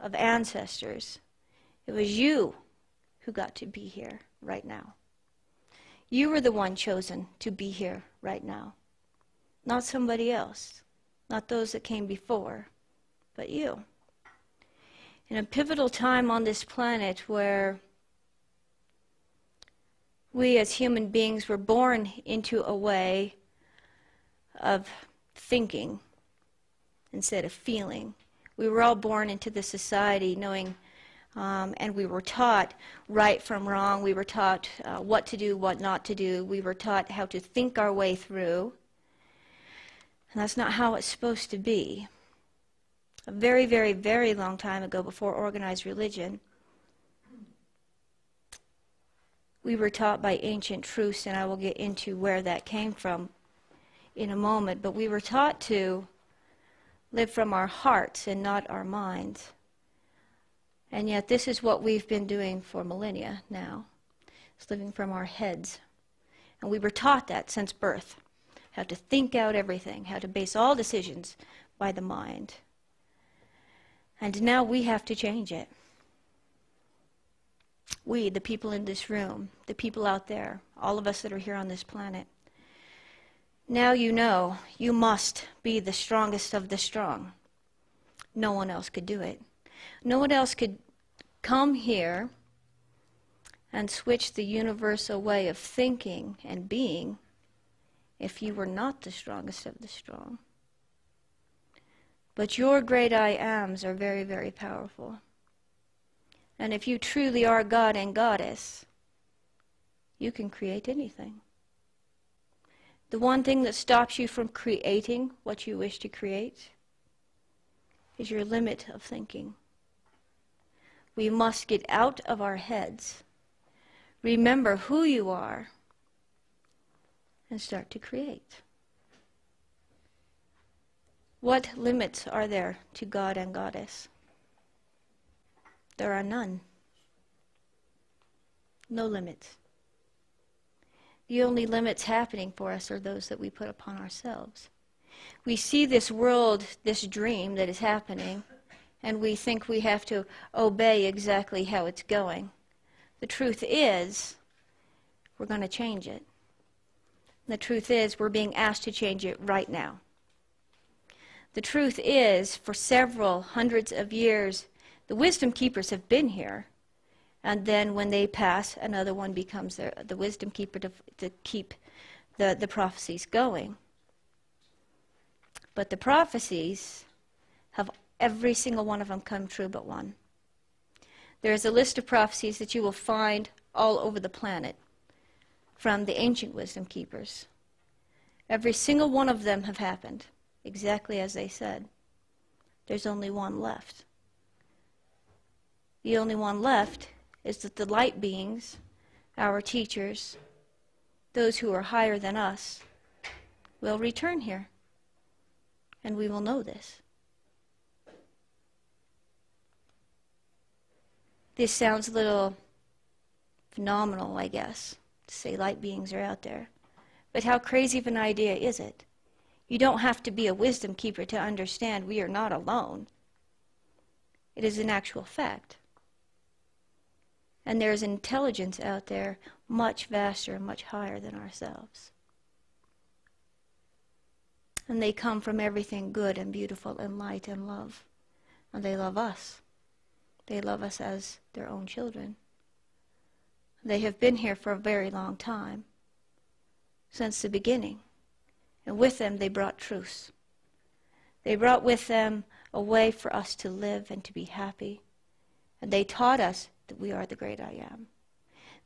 of ancestors. It was you who got to be here right now. You were the one chosen to be here right now. Not somebody else, not those that came before, but you. In a pivotal time on this planet where we as human beings were born into a way of thinking instead of feeling. We were all born into the society knowing, and we were taught right from wrong. We were taught what to do, what not to do. We were taught how to think our way through. And that's not how it's supposed to be. A very, very, very long time ago, before organized religion, we were taught by ancient truths, and I will get into where that came from in a moment, but we were taught to live from our hearts and not our minds. And yet this is what we've been doing for millennia now. It's living from our heads. And we were taught that since birth. How to think out everything, how to base all decisions by the mind. And now we have to change it. We, the people in this room, the people out there, all of us that are here on this planet. Now you know you must be the strongest of the strong. No one else could do it. No one else could come here and switch the universal way of thinking and being if you were not the strongest of the strong. But your great I ams are very, very powerful. And if you truly are God and Goddess, you can create anything. The one thing that stops you from creating what you wish to create is your limit of thinking. We must get out of our heads, remember who you are, and start to create. What limits are there to God and Goddess? There are none. No limits. The only limits happening for us are those that we put upon ourselves. We see this world, this dream that is happening, and we think we have to obey exactly how it's going. The truth is, we're going to change it. The truth is, we're being asked to change it right now. The truth is, for several hundreds of years, the wisdom keepers have been here, and then when they pass, another one becomes the wisdom keeper to keep the prophecies going. But the prophecies have every single one of them come true but one. There is a list of prophecies that you will find all over the planet from the ancient wisdom keepers. Every single one of them have happened exactly as they said. There's only one left. The only one left is that the light beings, our teachers, those who are higher than us, will return here. And we will know this. This sounds a little phenomenal, I guess, to say light beings are out there. But how crazy of an idea is it? You don't have to be a wisdom keeper to understand we are not alone. It is an actual fact. And there is intelligence out there much vaster and much higher than ourselves. And they come from everything good and beautiful and light and love. And they love us. They love us as their own children. They have been here for a very long time, since the beginning. And with them they brought truth. They brought with them a way for us to live and to be happy. And they taught us that we are the great I am.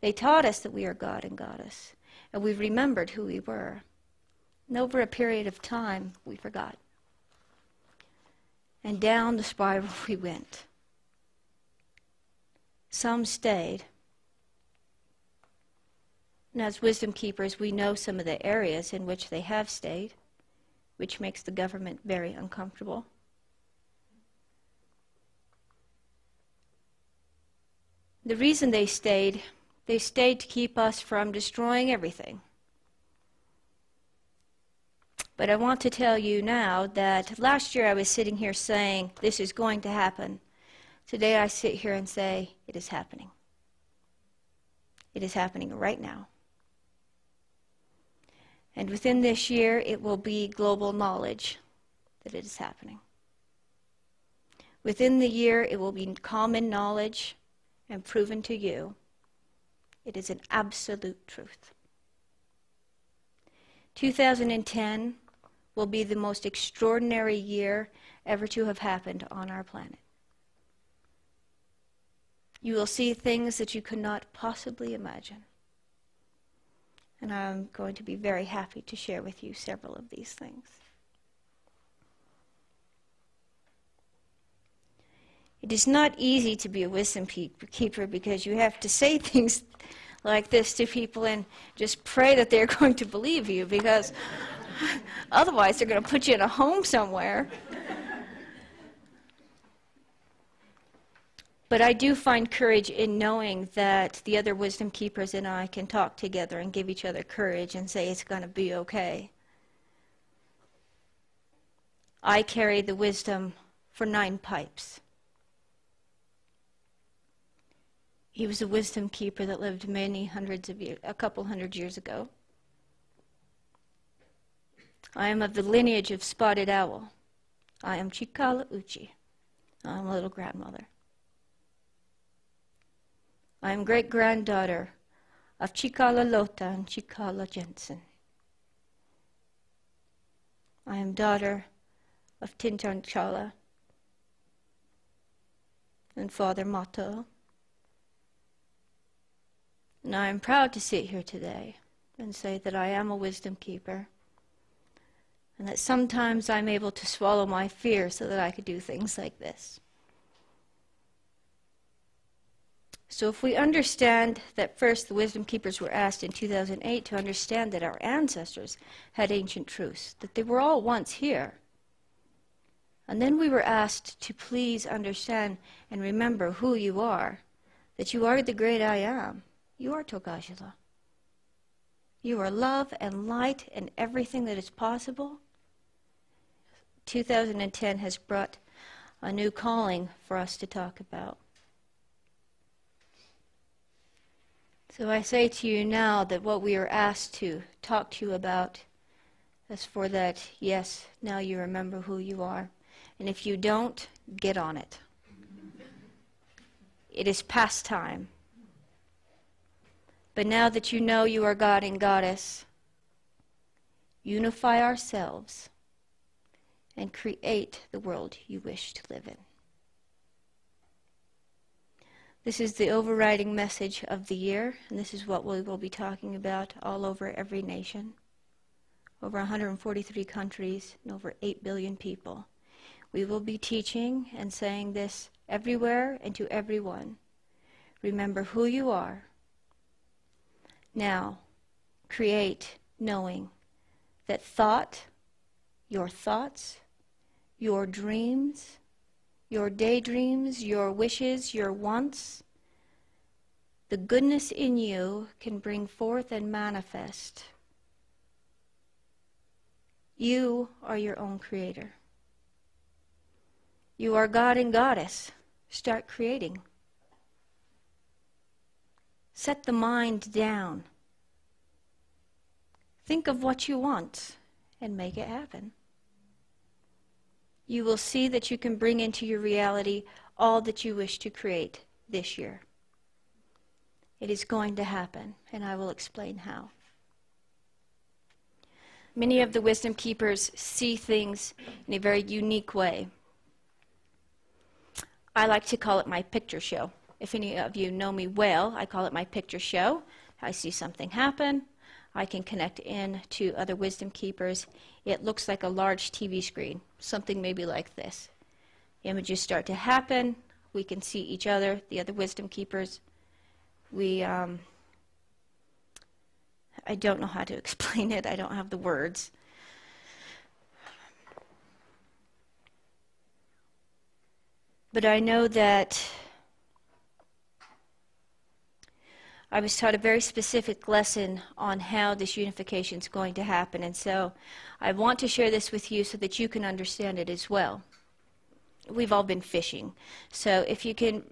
They taught us that we are God and Goddess. And we remembered who we were. And over a period of time, we forgot. And down the spiral we went. Some stayed. And as wisdom keepers, we know some of the areas in which they have stayed, which makes the government very uncomfortable. The reason they stayed to keep us from destroying everything. But I want to tell you now that last year I was sitting here saying, this is going to happen. Today I sit here and say, it is happening. It is happening right now. And within this year, it will be global knowledge that it is happening. Within the year, it will be common knowledge and proven to you. It is an absolute truth. 2010 will be the most extraordinary year ever to have happened on our planet. You will see things that you could not possibly imagine. And I'm going to be very happy to share with you several of these things. It is not easy to be a wisdom keeper because you have to say things like this to people and just pray that they're going to believe you, because otherwise they're going to put you in a home somewhere. But I do find courage in knowing that the other wisdom keepers and I can talk together and give each other courage and say it's going to be okay. I carry the wisdom for 9 pipes. He was a wisdom keeper that lived many hundreds of years, a couple hundred years ago. I am of the lineage of Spotted Owl. I am Chikala Uchi. I am a little grandmother. I am great-granddaughter of Chikala Lota and Chikala Jensen. I am daughter of Tintanchala and Father Mato. And I am proud to sit here today and say that I am a wisdom keeper, and that sometimes I'm able to swallow my fear so that I could do things like this. So if we understand that first the wisdom keepers were asked in 2008 to understand that our ancestors had ancient truths, that they were all once here. And then we were asked to please understand and remember who you are, that you are the great I am. You are Tokajila. You are love and light and everything that is possible. 2010 has brought a new calling for us to talk about. So I say to you now that what we are asked to talk to you about is for that, yes, now you remember who you are. And if you don't, get on it. It is past time. But now that you know you are God and Goddess, unify ourselves and create the world you wish to live in. This is the overriding message of the year, and this is what we will be talking about all over every nation, over 143 countries, and over 8 billion people. We will be teaching and saying this everywhere and to everyone. Remember who you are. Now, create knowing that your thoughts, your dreams, your daydreams, your wishes, your wants, the goodness in you can bring forth and manifest. You are your own creator. You are God and Goddess. Start creating. Set the mind down. Think of what you want and make it happen. You will see that you can bring into your reality all that you wish to create this year. It is going to happen, and I will explain how. Many of the wisdom keepers see things in a very unique way. I like to call it my picture show. If any of you know me well, I call it my picture show. I see something happen. I can connect in to other wisdom keepers. It looks like a large TV screen, something maybe like this. Images start to happen. We can see each other, the other wisdom keepers. I don't know how to explain it. I don't have the words. But I know that I was taught a very specific lesson on how this unification is going to happen, and so I want to share this with you so that you can understand it as well. we've all been fishing. So if you can